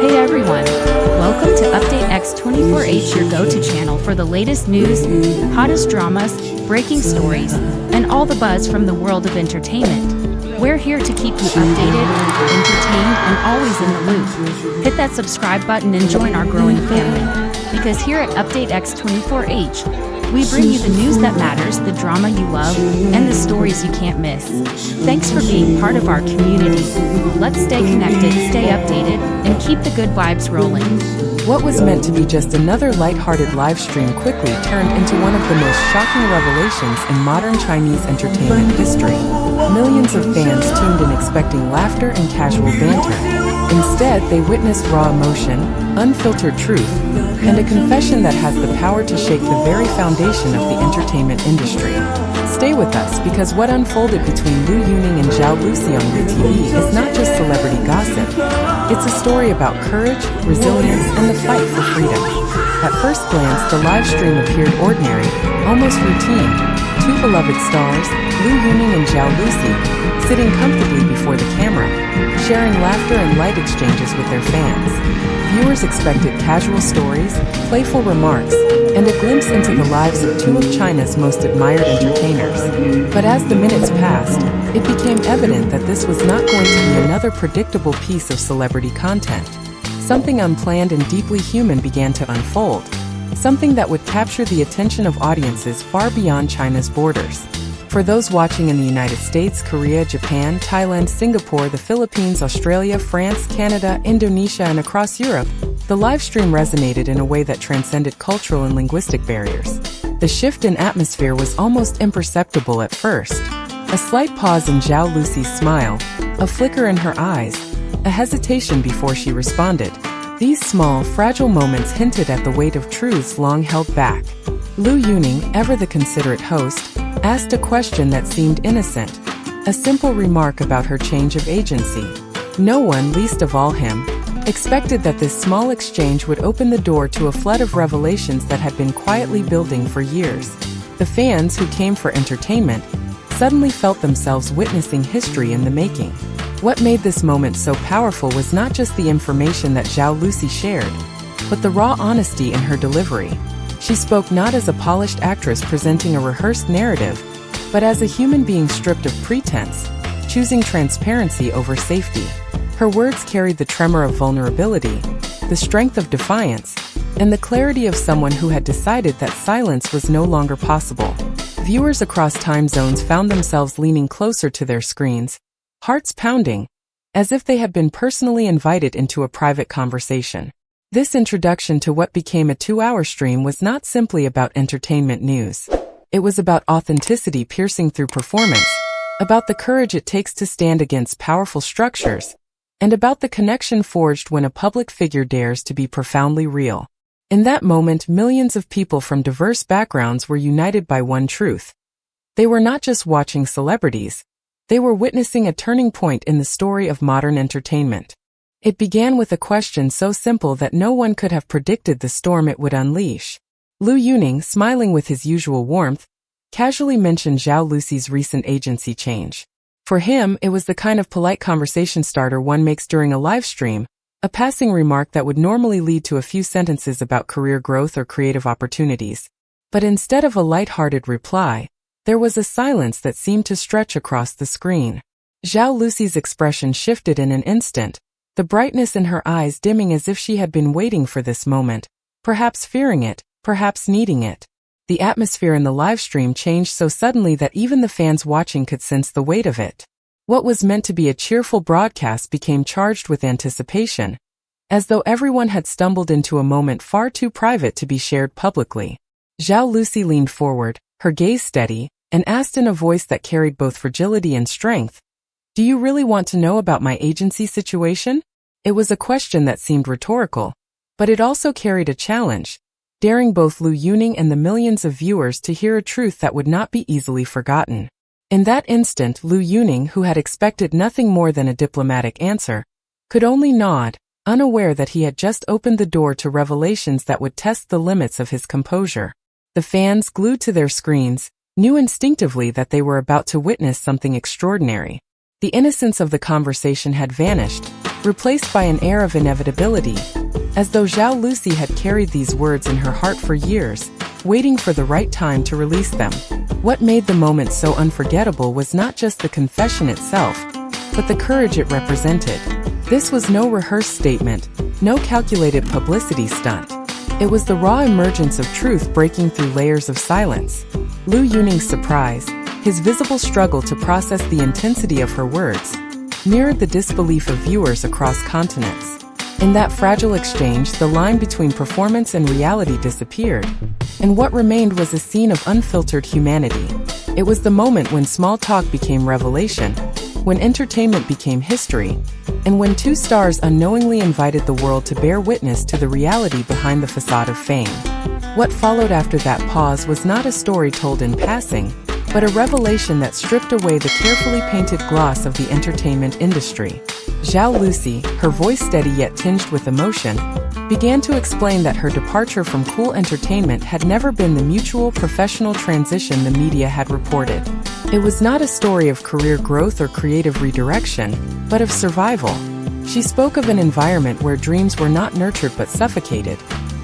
Hey everyone! Welcome to Update X24H, your go-to channel for the latest news, hottest dramas, breaking stories, and all the buzz from the world of entertainment. We're here to keep you updated, entertained, and always in the loop. Hit that subscribe button and join our growing family. Because here at Update X24H, we bring you the news that matters, the drama you love, and the stories you can't miss. Thanks for being part of our community. Let's stay connected, stay updated, and keep the good vibes rolling. What was meant to be just another light-hearted live stream quickly turned into one of the most shocking revelations in modern Chinese entertainment history. Millions of fans tuned in expecting laughter and casual banter. Instead, they witnessed raw emotion, unfiltered truth, and a confession that has the power to shake the very foundation of the entertainment industry. Stay with us, because what unfolded between Liu Yuning and Zhao Lusi on WeTV is not just celebrity gossip. It's a story about courage, resilience, and the fight for freedom. At first glance, the live stream appeared ordinary, almost routine. Two beloved stars, Liu Yuning and Zhao Lusi, sitting comfortably before the camera, sharing laughter and light exchanges with their fans. Viewers expected casual stories, playful remarks, and a glimpse into the lives of two of China's most admired entertainers. But as the minutes passed, it became evident that this was not going to be another predictable piece of celebrity content. Something unplanned and deeply human began to unfold. Something that would capture the attention of audiences far beyond China's borders. For those watching in the United States, Korea, Japan, Thailand, Singapore, the Philippines, Australia, France, Canada, Indonesia, and across Europe, the live stream resonated in a way that transcended cultural and linguistic barriers. The shift in atmosphere was almost imperceptible at first. A slight pause in Zhao Lusi's smile, a flicker in her eyes, a hesitation before she responded. These small, fragile moments hinted at the weight of truths long held back. Liu Yuning, ever the considerate host, asked a question that seemed innocent, a simple remark about her change of agency. No one, least of all him, expected that this small exchange would open the door to a flood of revelations that had been quietly building for years. The fans, who came for entertainment, suddenly felt themselves witnessing history in the making. What made this moment so powerful was not just the information that Zhao Lusi shared, but the raw honesty in her delivery. She spoke not as a polished actress presenting a rehearsed narrative, but as a human being stripped of pretense, choosing transparency over safety. Her words carried the tremor of vulnerability, the strength of defiance, and the clarity of someone who had decided that silence was no longer possible. Viewers across time zones found themselves leaning closer to their screens, hearts pounding, as if they had been personally invited into a private conversation. This introduction to what became a 2-hour stream was not simply about entertainment news. It was about authenticity piercing through performance, about the courage it takes to stand against powerful structures, and about the connection forged when a public figure dares to be profoundly real. In that moment, millions of people from diverse backgrounds were united by one truth. They were not just watching celebrities, they were witnessing a turning point in the story of modern entertainment. It began with a question so simple that no one could have predicted the storm it would unleash. Liu Yuning, smiling with his usual warmth, casually mentioned Zhao Lusi's recent agency change. For him, it was the kind of polite conversation starter one makes during a live stream, a passing remark that would normally lead to a few sentences about career growth or creative opportunities. But instead of a light-hearted reply, there was a silence that seemed to stretch across the screen. Zhao Lusi's expression shifted in an instant, the brightness in her eyes dimming as if she had been waiting for this moment, perhaps fearing it, perhaps needing it. The atmosphere in the live stream changed so suddenly that even the fans watching could sense the weight of it. What was meant to be a cheerful broadcast became charged with anticipation, as though everyone had stumbled into a moment far too private to be shared publicly. Zhao Lusi leaned forward, her gaze steady, and asked in a voice that carried both fragility and strength, "Do you really want to know about my agency situation?" It was a question that seemed rhetorical, but it also carried a challenge, daring both Liu Yuning and the millions of viewers to hear a truth that would not be easily forgotten. In that instant, Liu Yuning, who had expected nothing more than a diplomatic answer, could only nod, unaware that he had just opened the door to revelations that would test the limits of his composure. The fans, glued to their screens, knew instinctively that they were about to witness something extraordinary. The innocence of the conversation had vanished, replaced by an air of inevitability, as though Zhao Lusi had carried these words in her heart for years, waiting for the right time to release them. What made the moment so unforgettable was not just the confession itself, but the courage it represented. This was no rehearsed statement, no calculated publicity stunt. It was the raw emergence of truth breaking through layers of silence. Liu Yuning's surprise, his visible struggle to process the intensity of her words, mirrored the disbelief of viewers across continents. In that fragile exchange, the line between performance and reality disappeared, and what remained was a scene of unfiltered humanity. It was the moment when small talk became revelation, when entertainment became history, and when two stars unknowingly invited the world to bear witness to the reality behind the facade of fame. What followed after that pause was not a story told in passing, but a revelation that stripped away the carefully painted gloss of the entertainment industry. Zhao Lusi, her voice steady yet tinged with emotion, began to explain that her departure from cool entertainment had never been the mutual professional transition the media had reported. It was not a story of career growth or creative redirection, but of survival. She spoke of an environment where dreams were not nurtured but suffocated,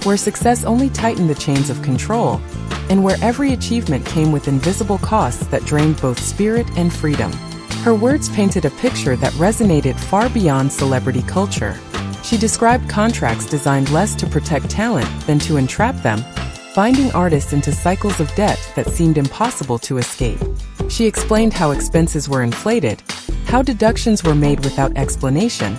where success only tightened the chains of control, and where every achievement came with invisible costs that drained both spirit and freedom. Her words painted a picture that resonated far beyond celebrity culture. She described contracts designed less to protect talent than to entrap them, binding artists into cycles of debt that seemed impossible to escape. She explained how expenses were inflated, how deductions were made without explanation,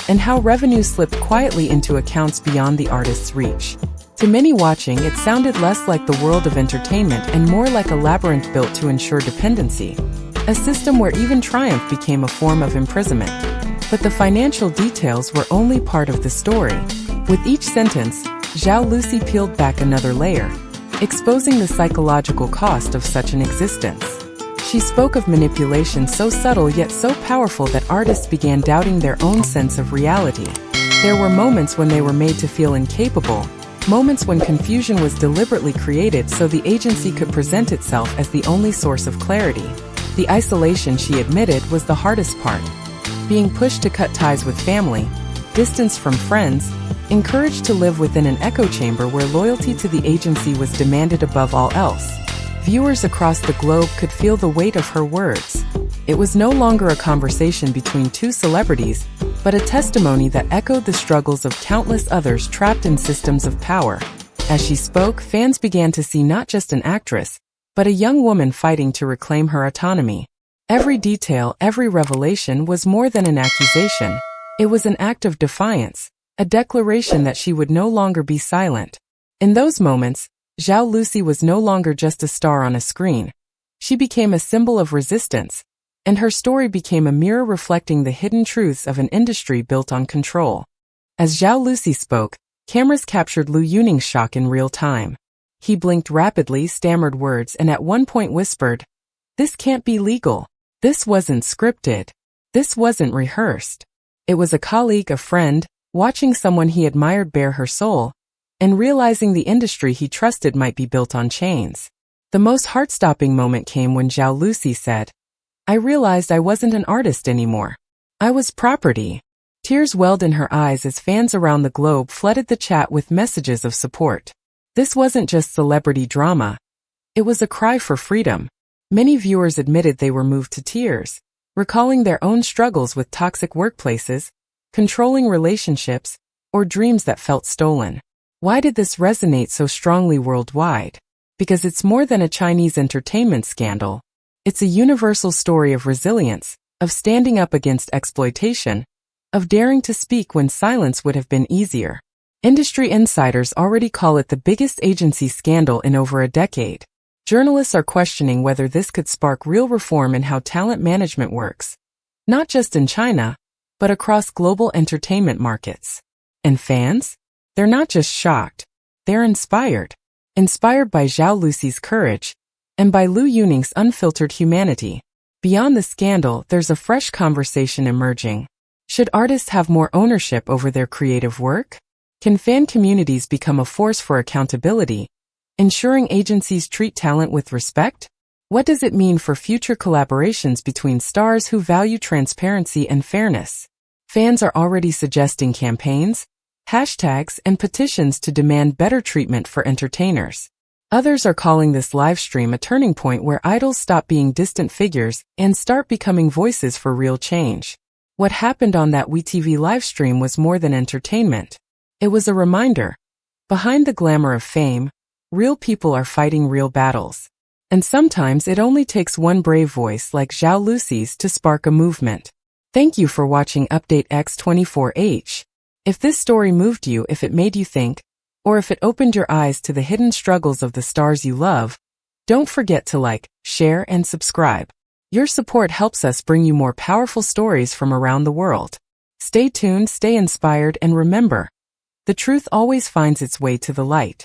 and how revenue slipped quietly into accounts beyond the artist's reach. To many watching, it sounded less like the world of entertainment and more like a labyrinth built to ensure dependency, a system where even triumph became a form of imprisonment. But the financial details were only part of the story. With each sentence, Zhao Lusi peeled back another layer, exposing the psychological cost of such an existence. She spoke of manipulation so subtle yet so powerful that artists began doubting their own sense of reality. There were moments when they were made to feel incapable, moments when confusion was deliberately created so the agency could present itself as the only source of clarity. The isolation, she admitted, was the hardest part. Being pushed to cut ties with family, distanced from friends, encouraged to live within an echo chamber where loyalty to the agency was demanded above all else. Viewers across the globe could feel the weight of her words. It was no longer a conversation between two celebrities, but a testimony that echoed the struggles of countless others trapped in systems of power. As she spoke, fans began to see not just an actress, but a young woman fighting to reclaim her autonomy. Every detail, every revelation was more than an accusation. It was an act of defiance, a declaration that she would no longer be silent. In those moments, Zhao Lusi was no longer just a star on a screen. She became a symbol of resistance, and her story became a mirror reflecting the hidden truths of an industry built on control. As Zhao Lusi spoke, cameras captured Liu Yuning's shock in real time. He blinked rapidly, stammered words, and at one point whispered, "This can't be legal. This wasn't scripted. This wasn't rehearsed." It was a colleague, a friend, watching someone he admired bare her soul, and realizing the industry he trusted might be built on chains. The most heart-stopping moment came when Zhao Lusi said, "I realized I wasn't an artist anymore. I was property." Tears welled in her eyes as fans around the globe flooded the chat with messages of support. This wasn't just celebrity drama. It was a cry for freedom. Many viewers admitted they were moved to tears, recalling their own struggles with toxic workplaces, controlling relationships, or dreams that felt stolen. Why did this resonate so strongly worldwide? Because it's more than a Chinese entertainment scandal. It's a universal story of resilience, of standing up against exploitation, of daring to speak when silence would have been easier. Industry insiders already call it the biggest agency scandal in over a decade. Journalists are questioning whether this could spark real reform in how talent management works, not just in China, but across global entertainment markets. And fans? They're not just shocked, they're inspired. Inspired by Zhao Lusi's courage, and by Liu Yuning's unfiltered humanity. Beyond the scandal, there's a fresh conversation emerging. Should artists have more ownership over their creative work? Can fan communities become a force for accountability, ensuring agencies treat talent with respect? What does it mean for future collaborations between stars who value transparency and fairness? Fans are already suggesting campaigns, hashtags, and petitions to demand better treatment for entertainers. Others are calling this live stream a turning point where idols stop being distant figures and start becoming voices for real change. What happened on that WeTV live stream was more than entertainment. It was a reminder. Behind the glamour of fame, real people are fighting real battles. And sometimes it only takes one brave voice like Zhao Lusi's to spark a movement. Thank you for watching Update X24H. If this story moved you, if it made you think, or if it opened your eyes to the hidden struggles of the stars you love, don't forget to like, share, and subscribe. Your support helps us bring you more powerful stories from around the world. Stay tuned, stay inspired, and remember, the truth always finds its way to the light.